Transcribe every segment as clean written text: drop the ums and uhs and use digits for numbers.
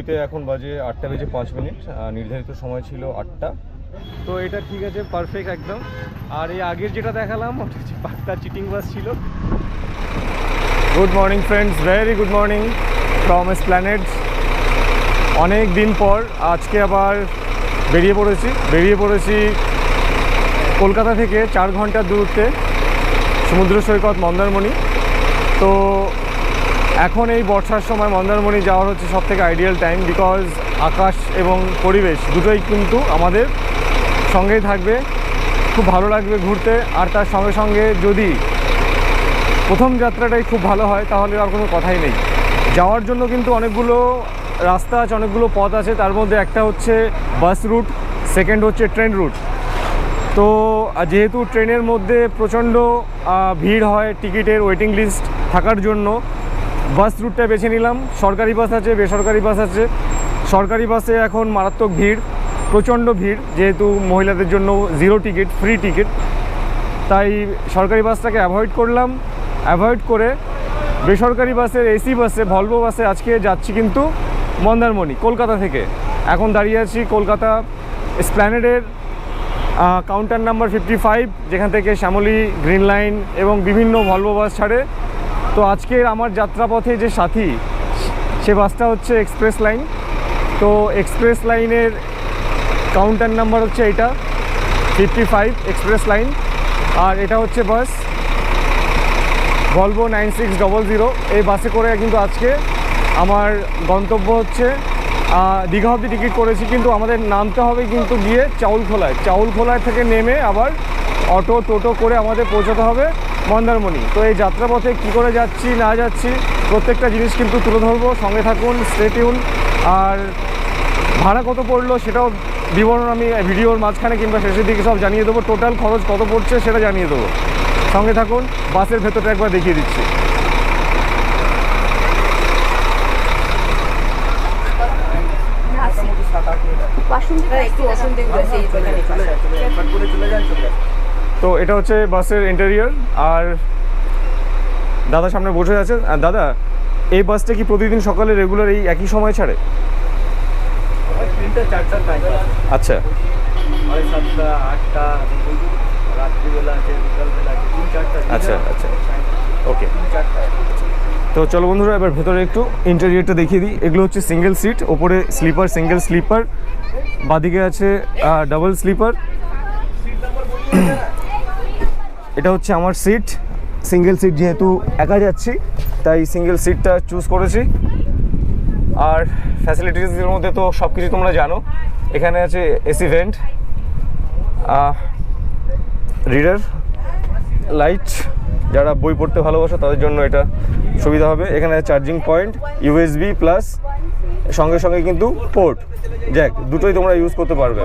ঘড়িতে এখন বাজে 8:05, নির্ধারিত সময় ছিল 8টা। তো এটা ঠিক আছে, পারফেক্ট একদম। আর এই আগের যেটা দেখালাম ওটা হচ্ছে পাক্কা চিটিং বাস ছিল। Good morning friends, very good morning from Esplanade. অনেক দিন পর আজকে আবার বেরিয়ে পড়েছি কলকাতা থেকে 4 ঘন্টার দূরত্বে সমুদ্র সৈকত মন্দারমণি। তো এখন এই বর্ষার সময় মন্দারমণি যাওয়ার হচ্ছে সবথেকে আইডিয়াল টাইম, বিকজ আকাশ এবং পরিবেশ দুটোই কিন্তু আমাদের সঙ্গেই থাকবে, খুব ভালো লাগবে ঘুরতে। আর তার সঙ্গে সঙ্গে যদি প্রথম যাত্রাটাই খুব ভালো হয় তাহলে আর কোনো কথাই নেই। যাওয়ার জন্য কিন্তু অনেকগুলো রাস্তা আছে, অনেকগুলো পথ আছে। তার মধ্যে একটা হচ্ছে বাস রুট, সেকেন্ড হচ্ছে ট্রেন রুট। তো যেহেতু ট্রেনের মধ্যে প্রচণ্ড ভিড় হয়, টিকিটের ওয়েটিং লিস্ট থাকার জন্য বাস রুটটা বেছে নিলাম। সরকারি বাস আছে, বেসরকারি বাস আছে। সরকারি বাসে এখন মারাত্মক ভিড়, প্রচণ্ড ভিড়, যেহেতু মহিলাদের জন্য 0 টিকিট, ফ্রি টিকিট। তাই সরকারি বাসটাকে অ্যাভয়েড করে বেসরকারি বাসের এসি বাসে, ভলভো বাসে আজকে যাচ্ছি কিন্তু মন্দারমণি কলকাতা থেকে। এখন দাঁড়িয়ে আছি কলকাতা এসপ্ল্যানেডের কাউন্টার নাম্বার 55, যেখান থেকে শ্যামলী, গ্রিন লাইন এবং বিভিন্ন ভলভো বাস ছাড়ে। তো আজকের আমার যাত্রাপথে যে সাথী, সে বাসটা হচ্ছে এক্সপ্রেস লাইন। তো এক্সপ্রেস লাইনের কাউন্টার নাম্বার হচ্ছে এটা 55 এক্সপ্রেস লাইন। আর এটা হচ্ছে বাস ভলভো 9600। এই বাসে করে কিন্তু আজকে আমার গন্তব্য হচ্ছে দীঘা অবধি টিকিট করেছি, কিন্তু আমাদের নামতে হবে কিন্তু গিয়ে চাউলখোলায় থেকে নেমে আবার অটো টোটো করে আমাদের পৌঁছাতে হবে মন্দারমণি। তো এই যাত্রাপথে কী করে যাচ্ছি না যাচ্ছি প্রত্যেকটা জিনিস কিন্তু তুলে ধরবো, সঙ্গে থাকুন, স্টে টিউন। আর ভাড়া কত পড়লো সেটাও বিবরণ আমি ভিডিওর মাঝখানে কিংবা শেষের দিকে সব জানিয়ে দেবো। টোটাল খরচ কত পড়ছে সেটা জানিয়ে দেবো, সঙ্গে থাকুন। বাসের ভেতরটা একবার দেখিয়ে দিচ্ছি। তো এটা হচ্ছে বাসের ইন্টেরিয়র। আর দাদা সামনে বসে আছে। আর দাদা, এই বাসটা কি প্রতিদিন সকালে রেগুলার এই একই সময় ছাড়ে? আচ্ছা, 7টা 8টা রাত্রিবেলা আছে, বিকালবেলা আছে, 3-4টা। আচ্ছা, ওকে। তো চলো বন্ধুরা, এবার ভেতরে একটু ইন্টেরিয়রটা দেখিয়ে দিই। এগুলো হচ্ছে সিঙ্গেল সিট, ওপরে স্লিপার, সিঙ্গেল স্লিপার, বাদিকে আছে ডাবল স্লিপার। এটা হচ্ছে আমার সিট, সিঙ্গেল সিট, যেহেতু একা যাচ্ছি তাই সিঙ্গেল সিটটা চুজ করেছি। আর ফ্যাসিলিটিসের মধ্যে তো সব কিছু তোমরা জানো। এখানে আছে এসি ভেন্ট, রিডার লাইট, যারা বই পড়তে ভালোবাসে তাদের জন্য এটা সুবিধা হবে। এখানে চার্জিং পয়েন্ট, ইউএসবি প্লাস, সঙ্গে সঙ্গে কিন্তু পোর্ট জ্যাক, দুটোই তোমরা ইউজ করতে পারবে।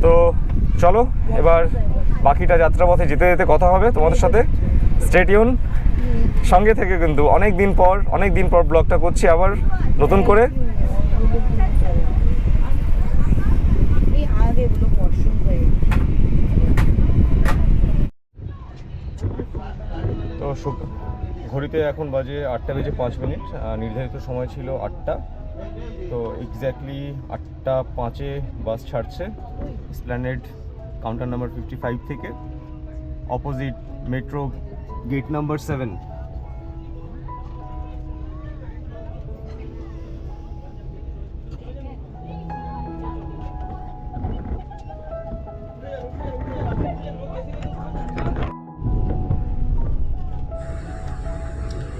তো চলো এবার বাকিটা যাত্রাপথে যেতে যেতে কথা হবে তোমাদের সাথে। স্টে টিউন, সঙ্গে থেকে। কিন্তু অনেক দিন পর ব্লগটা করছি আবার নতুন করে। তো ঘড়িতে এখন বাজে 8:05, নির্ধারিত সময় ছিল 8টা। তো এক্স্যাক্টলি 8:05 বাস ছাড়ছে এসপ্ল্যানেড কাউন্টার নাম্বার 55 থেকে, অপোজিট মেট্রো গেট নাম্বার 7।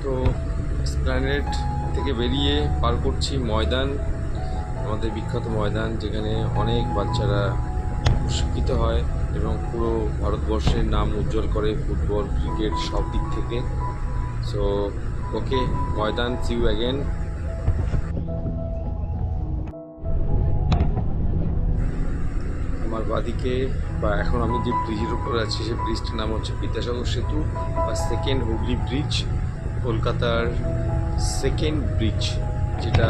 তো এসপ্ল্যানেড থেকে বেরিয়ে পার করছি ময়দান, আমাদের বিখ্যাত ময়দান, যেখানে অনেক বাচ্চারা প্রশিক্ষিত হয় এবং পুরো ভারতবর্ষের নাম উজ্জ্বল করে ফুটবল, ক্রিকেট সব দিক থেকে। সো ওকে ময়দান, সি ইউ অ্যাগেন। আমার বাদিকে বা এখন আমি যে ব্রিজের উপর আছি সেই ব্রিজটার নাম হচ্ছে বিদ্যাসাগর সেতু বা সেকেন্ড হুগলি ব্রিজ, কলকাতার সেকেন্ড ব্রিজ, যেটা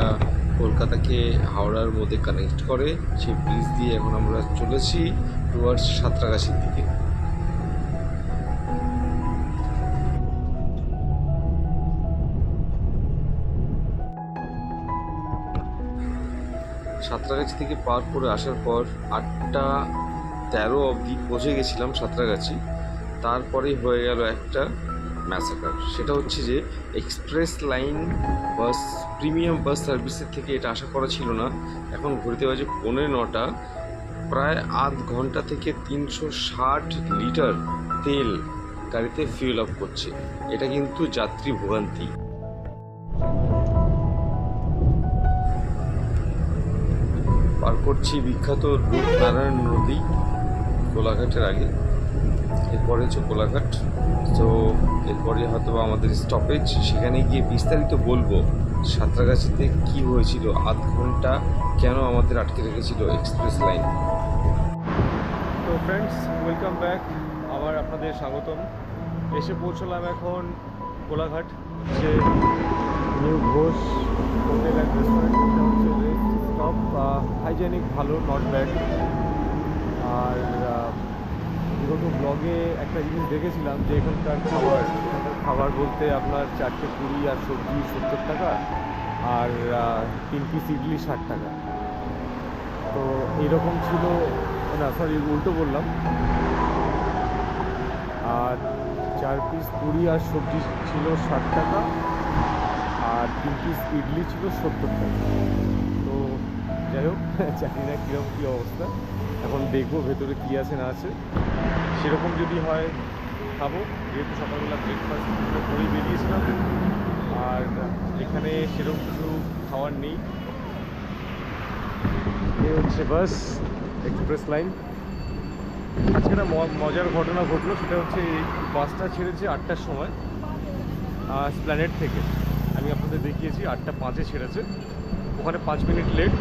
কলকাতাকে হাওড়ার মধ্যে কানেক্ট করে। সেই ব্রিজ দিয়ে এখন আমরা চলেছি টুয়ার্ডস সাঁতরাগাছির দিকে। সাঁতরাগাছি থেকে পার করে আসার পর 8:13 অবধি পৌঁছে গেছিলাম সাঁতরাগাছি। তারপরেই হয়ে গেল একটা ম্যাসাকার। সেটা হচ্ছে যে এক্সপ্রেস লাইন বাস, প্রিমিয়াম বাস সার্ভিসের থেকে এটা আশা করা ছিল না। এখন ঘুরতে বাজে 9:45, প্রায় আধ ঘন্টা থেকে 360 লিটার তেল গাড়িতে ফিউল আপ করছে। এটা কিন্তু যাত্রী ভোগান্তি। পার করছি বিখ্যাত রূপনারায়ণ নদী কোলাঘাটের আগে। এরপরে হচ্ছে কোলাঘাট। তো এরপরে হয়তো আমাদের স্টপেজ, সেখানে গিয়ে বিস্তারিত বলবো সাঁতরাগাছিতে কী হয়েছিল, আধ ঘন্টা কেন আমাদের আটকে রেখেছিল এক্সপ্রেস লাইন। তো ফ্রেন্ডস, ওয়েলকাম ব্যাক, আবার আপনাদের স্বাগতম। এসে পৌঁছলাম এখন কোলাঘাট, যে new Ghosh hotel and restaurant. এটা হচ্ছে রেস্ট স্টপ, হাইজেনিক ভালো, নট ব্যাড। আর বিগত ব্লগে একটা জিনিস দেখেছিলাম যে এখানকার খাবার বলতে আপনার 4টে পুরি আর সবজি 70 টাকা, আর 3 পিস ইডলি 60 টাকা। তো এইরকম ছিল না, সরি উল্টো বললাম। আর 4 পিস পুরি আর সবজি ছিল 60 টাকা, আর 3 পিস ইডলি ছিল 70 টাকা। তো যাই হোক, জানি না কীরকম কী অবস্থা, এখন দেখবো ভেতরে কী আছে না আছে। সেরকম যদি হয় খাবো, যেহেতু সকালবেলা ব্রেকফাস্ট করেই বেরিয়েছিলাম। আর এখানে সেরকম কিছু খাওয়ার নেই। এই হচ্ছে বাস এক্সপ্রেস লাইন। আজকে একটা মজার ঘটনা ঘটলো, সেটা হচ্ছে এই বাসটা ছেড়েছে 8টার সময় স্প্ল্যানেড থেকে। আমি আপনাদের দেখিয়েছি 8:05-এ ছেড়েছে, ওখানে 5 মিনিট লেট।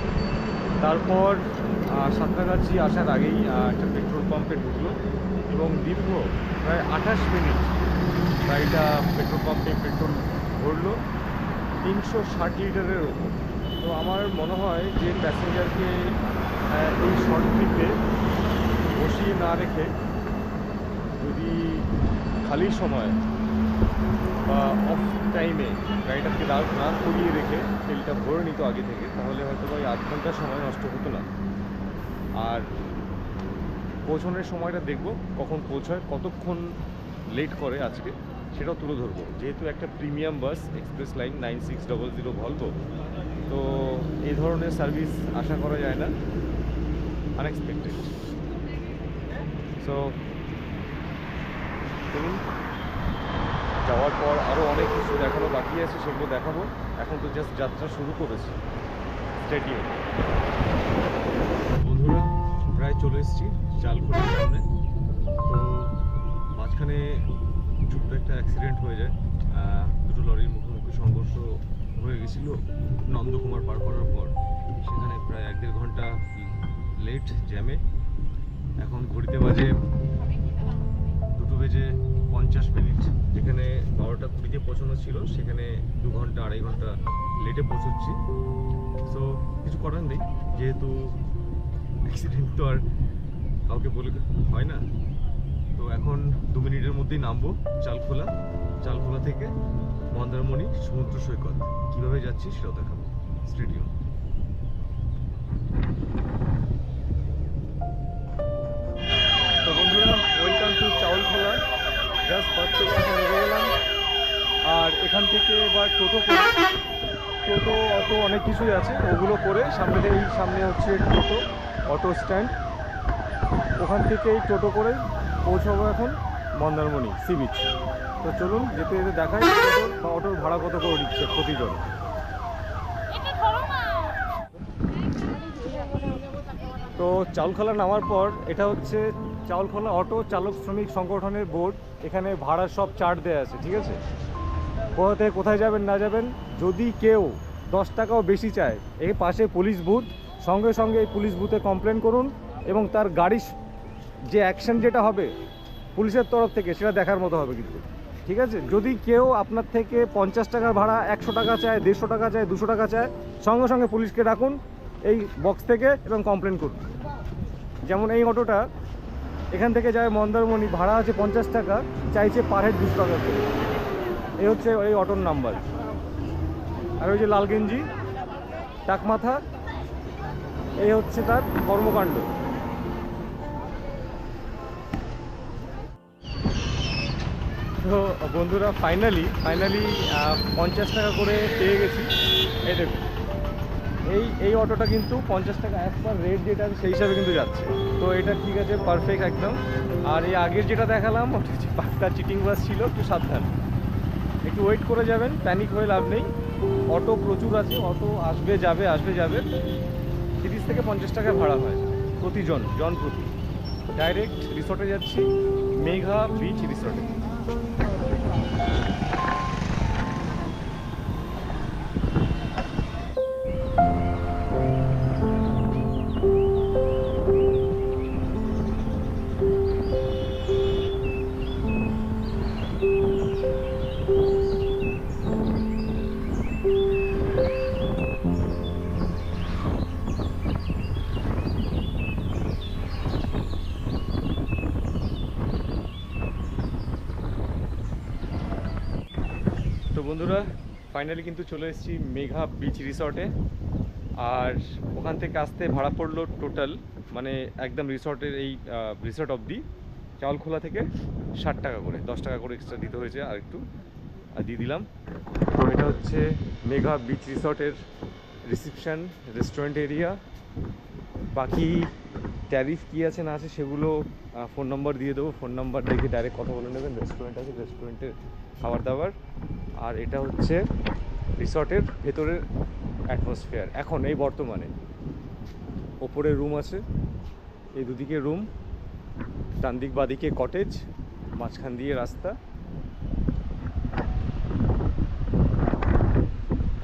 তারপর সাঁতরাগাছি আসার আগেই একটা পেট্রোল পাম্পে ঢুকলো এবং দীর্ঘ প্রায় 28 মিনিট গাড়িটা পেট্রোল পাম্পে পেট্রোল ভরলো 360 লিটারের ওপর। তো আমার মনে হয় যে প্যাসেঞ্জারকে এই শর্ট ট্রিপে বসিয়ে না রেখে যদি খালি সময় বা অফ টাইমে গাড়িটাকে দাঁড় না করিয়ে রেখে তেলটা ভরে নিত আগে থেকে, তাহলে হয়তো বা আধ ঘন্টার সময় নষ্ট হতো না। আর পৌঁছানোর সময়টা দেখব কখন পৌঁছায়, কতক্ষণ লেট করে আজকে সেটাও তুলে ধরবো। যেহেতু একটা প্রিমিয়াম বাস এক্সপ্রেস লাইন 9600 ভলভো, তো এই ধরনের সার্ভিস আশা করা যায় না, আনএক্সপেক্টেড। সো চলুন, যাওয়ার পর আরও অনেক কিছু দেখানো বাকি আছে, সেগুলো দেখাবো। এখন তো জাস্ট যাত্রা শুরু করেছি। স্টেডিয়াম বন্ধুরা, প্রায় চলে এসেছি চালখোলার সামনে। তো মাঝখানে ছোট্ট একটা অ্যাক্সিডেন্ট হয়ে যায়, দুটো লরির মুখোমুখি সংঘর্ষ হয়ে গেছিলো নন্দকুমার পার করার পর। সেখানে প্রায় 1-1.5 ঘন্টা লেট জ্যামে। এখন ঘড়িতে বাজে 2:50, যেখানে 12:20-তে পৌঁছানো ছিল, সেখানে 2 ঘন্টা 2.5 ঘন্টা লেটে পৌঁছচ্ছি। সো কিছু করার নেই, যেহেতু অ্যাক্সিডেন্ট তো আর কাউকে বলে হয় না। তো এখন 2 মিনিটের মধ্যেই নামবো চালখোলা থেকে মন্দারমণি সমুদ্র সৈকত। কীভাবে যাচ্ছি সেটাও দেখাবো। স্টেডিয়াম। তো বন্ধুরা, ওয়েলকাম টু চাউলখোলা। জাস্ট বাস থেকে এখন নেমে গেলাম, আর এখান থেকে এবার টোটো অটো অনেক কিছুই আছে, ওগুলো করে সামনে হচ্ছে অটো স্ট্যান্ড। ওখান থেকে এই টোটো করে পৌঁছাবো এখন মন্দারমণি সি বিচ। তো চলুন যেতে যেতে দেখাই অটোর ভাড়া কত করে দিচ্ছে প্রতিজন। তো চাউলখোলা নামার পর এটা হচ্ছে চাউলখোলা অটো চালক শ্রমিক সংগঠনের বোর্ড। এখানে ভাড়ার সব চার্ট দেওয়া আছে, ঠিক আছে। কোথা থেকে কোথায় যাবেন না যাবেন, যদি কেউ 10 টাকাও বেশি চায়, এই পাশে পুলিশ বুথ, সঙ্গে সঙ্গে এই পুলিশ বুথে কমপ্লেন করুন, এবং তার গাড়ির যে অ্যাকশন যেটা হবে পুলিশের তরফ থেকে সেটা দেখার মতো হবে কিন্তু, ঠিক আছে। যদি কেউ আপনার থেকে 50 টাকার ভাড়া 100 টাকা চায়, 150 টাকা চায়, 200 টাকা চায়, সঙ্গে সঙ্গে পুলিশকে ডাকুন এই বক্স থেকে এবং কমপ্লেন করুন। যেমন এই অটোটা এখান থেকে যায় মন্দারমণি, ভাড়া আছে 50 টাকা, চাইছে পার হেড 200 টাকা করে। এই হচ্ছে এই অটোর নাম্বার। আর ওই যে লাল গেঞ্জি টাকমাথা, এই হচ্ছে তার কর্মকাণ্ড। তো বন্ধুরা ফাইনালি 50 টাকা করে পেয়ে গেছি। এই দেখুন, এই অটোটা কিন্তু 50 টাকা অ্যাজ পার রেট যেটা আছে সেই হিসাবে কিন্তু যাচ্ছে। তো এটা ঠিক আছে, পারফেক্ট একদম। আর এই আগের যেটা দেখালাম ওটা হচ্ছে পাক্কা চিটিং বাস ছিল, একটু সাবধান, একটু ওয়েট করে যাবেন, প্যানিক হয়ে লাভ নেই। অটো প্রচুর আছে, অটো আসবে যাবে 30 থেকে 50 টাকা ভাড়া হয় প্রতিজন, জন প্রতি। ডাইরেক্ট রিসর্টে যাচ্ছি, মেঘা বিচ রিসর্টে। তো বন্ধুরা ফাইনালি কিন্তু চলে এসেছি মেঘা বিচ রিসর্টে। আর ওখান থেকে আসতে ভাড়া পড়লো টোটাল, মানে একদম রিসর্টের এই রিসর্ট অবধি চাওয়ালখোলা থেকে 60 টাকা করে, 10 টাকা করে এক্সট্রা দিতে হয়েছে, আর একটু দিয়ে দিলাম। তো এটা হচ্ছে মেঘা বিচ রিসর্টের রিসেপশন, রেস্টুরেন্ট এরিয়া। বাকি ট্যারিফ কী আছে না আছে সেগুলো ফোন নম্বর দিয়ে দেবো, ফোন নাম্বার দেখে ডাইরেক্ট কথা বলে নেবেন। রেস্টুরেন্ট আছে, রেস্টুরেন্টের খাবার দাবার। আর এটা হচ্ছে রিসর্টের ভেতরের অ্যাটমসফিয়ার এখন এই বর্তমানে। ওপরে রুম আছে, এই দুদিকে রুম, ডান দিক বাদিকে কটেজ, মাঝখান দিয়ে রাস্তা।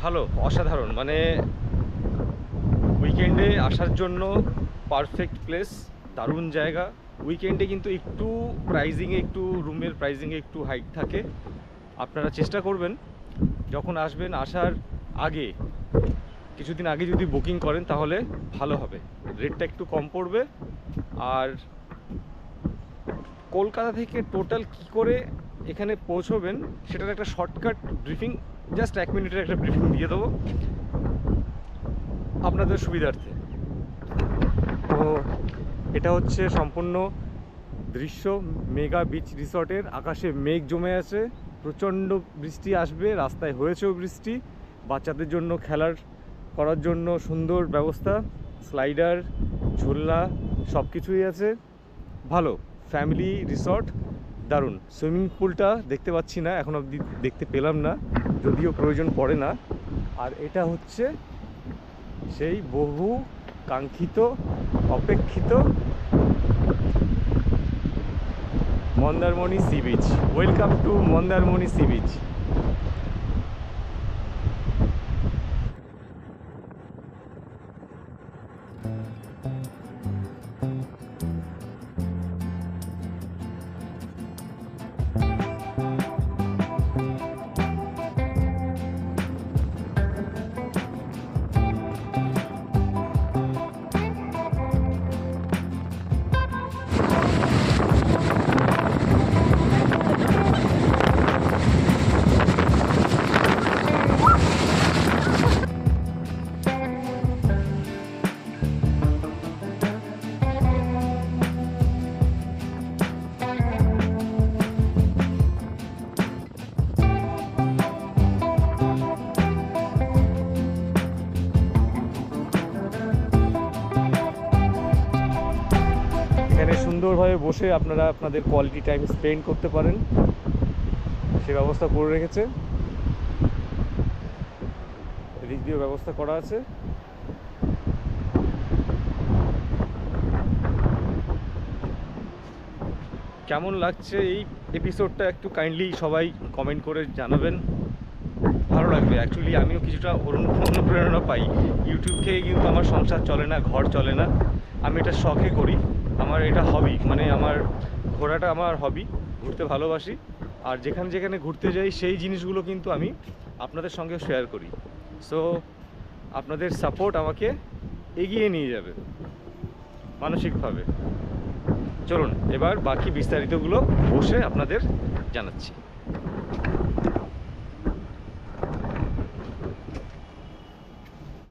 ভালো, অসাধারণ, মানে উইকেন্ডে আসার জন্য পারফেক্ট প্লেস, দারুণ জায়গা। উইকেন্ডে কিন্তু একটু প্রাইজিংয়ে, একটু রুমের প্রাইজিংয়ে একটু হাইক থাকে। আপনারা চেষ্টা করবেন যখন আসবেন, আসার আগে কিছুদিন আগে যদি বুকিং করেন তাহলে ভালো হবে, রেটটা একটু কম পড়বে। আর কলকাতা থেকে টোটাল কি করে এখানে পৌঁছবেন সেটার একটা শর্টকাট ব্রিফিং, জাস্ট 1 মিনিটের একটা ব্রিফিং দিয়ে দেবো আপনাদের সুবিধার্থে। তো এটা হচ্ছে সম্পূর্ণ দৃশ্য মেঘা বিচ রিসর্টের। আকাশে মেঘ জমে আছে, প্রচণ্ড বৃষ্টি আসবে, রাস্তায় হয়েছেও বৃষ্টি। বাচ্চাদের জন্য খেলার করার জন্য সুন্দর ব্যবস্থা, স্লাইডার, ঝুলনা সব কিছুই আছে। ভালো ফ্যামিলি রিসর্ট, দারুণ। সুইমিং পুলটা দেখতে পাচ্ছি না, এখন অবধি দেখতে পেলাম না, যদিও প্রয়োজন পড়ে না। আর এটা হচ্ছে সেই বহু কাঙ্ক্ষিত, অপেক্ষিত Mandarmani sea beach. Welcome to Mandarmani sea beach. সুন্দরভাবে বসে আপনারা আপনাদের কোয়ালিটি টাইম স্পেন্ড করতে পারেন, সে ব্যবস্থা করে রেখেছে। এদিক দিয়েও ব্যবস্থা করা আছে। কেমন লাগছে এই এপিসোডটা একটু কাইন্ডলি সবাই কমেন্ট করে জানাবেন, ভালো লাগবে। অ্যাকচুয়ালি আমিও কিছুটা অনুপ্রেরণা পাই। ইউটিউব থেকে কিন্তু আমার সংসার চলে না, ঘর চলে না। আমি এটা শখে করি, আমার এটা হবি, মানে আমার ঘোরাটা আমার হবি, ঘুরতে ভালোবাসি। আর যেখানে যেখানে ঘুরতে যাই সেই জিনিসগুলো কিন্তু আমি আপনাদের সঙ্গে শেয়ার করি। সো আপনাদের সাপোর্ট আমাকে এগিয়ে নিয়ে যাবে মানসিকভাবে। চলুন এবার বাকি বিস্তারিতগুলো বসে আপনাদের জানাচ্ছি।